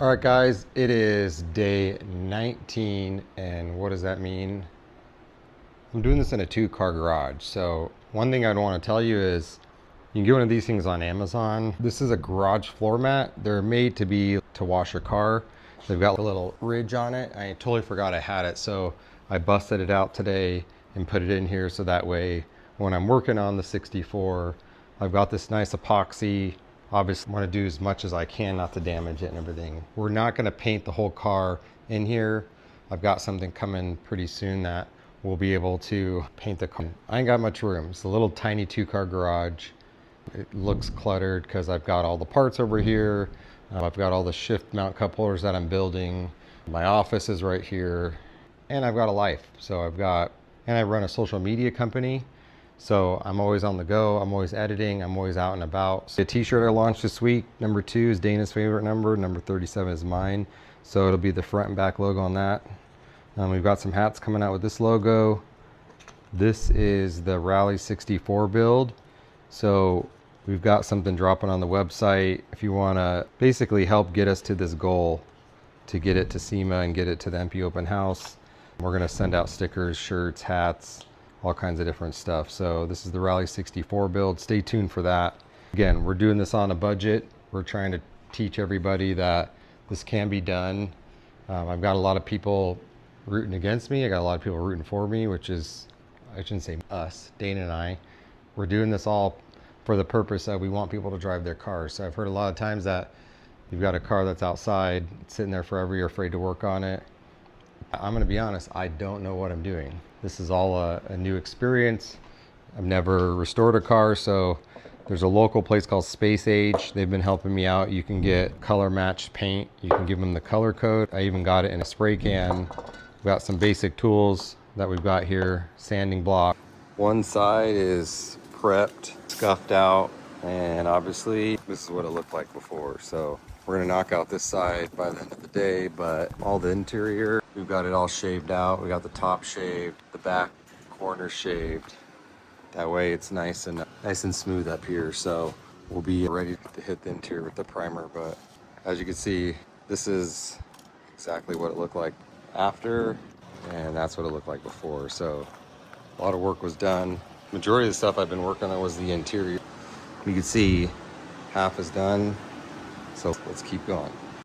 All right, guys, it is day 19, and what does that mean? I'm doing this in a 2-car garage. So one thing I'd want to tell you is you can get one of these things on Amazon. This is a garage floor mat. They're made to be to wash your car. They've got a little ridge on it. I totally forgot I had it, so I busted it out today and put it in here so that way when I'm working on the 64, I've got this nice epoxy. Obviously want to do as much as I can not to damage it and everything. We're not going to paint the whole car in here. I've got something coming pretty soon that we'll be able to paint the car. I ain't got much room. It's a little tiny 2-car garage. It looks cluttered because I've got all the parts over here. I've got all the shift mount cup holders that I'm building. My office is right here, and I've got a life. So and I run a social media company. So I'm always on the go, I'm always editing, I'm always out and about. The t-shirt I launched this week, number 2 is Dana's favorite number 37 is mine. So it'll be the front and back logo on that. We've got some hats coming out with this logo. This is the Rally 64 build. So we've got something dropping on the website. If you wanna basically help get us to this goal, to get it to SEMA and get it to the MP open house, we're gonna send out stickers, shirts, hats, all kinds of different stuff. So this is the Rally 64 build. Stay tuned for that. Again, we're doing this on a budget. We're trying to teach everybody that this can be done. I've got a lot of people rooting against me. I got a lot of people rooting for me, which is, I shouldn't say us, Dana and I. We're doing this all for the purpose that we want people to drive their cars. So I've heard a lot of times that you've got a car that's outside, sitting there forever, you're afraid to work on it. I'm gonna be honest, I don't know what I'm doing. This is all a new experience. I've never restored a car, so there's a local place called Space Age. They've been helping me out. You can get color matched paint. You can give them the color code. I even got it in a spray can. We've got some basic tools that we've got here. Sanding block. One side is prepped, scuffed out, and obviously this is what it looked like before. So we're gonna knock out this side by the end of the day, but all the interior, we've got it all shaved out. We got the top shaved, the back corner shaved. That way it's nice and smooth up here. So we'll be ready to hit the interior with the primer. But as you can see, this is exactly what it looked like after, and that's what it looked like before. So a lot of work was done. Majority of the stuff I've been working on was the interior. You can see half is done. So let's keep going.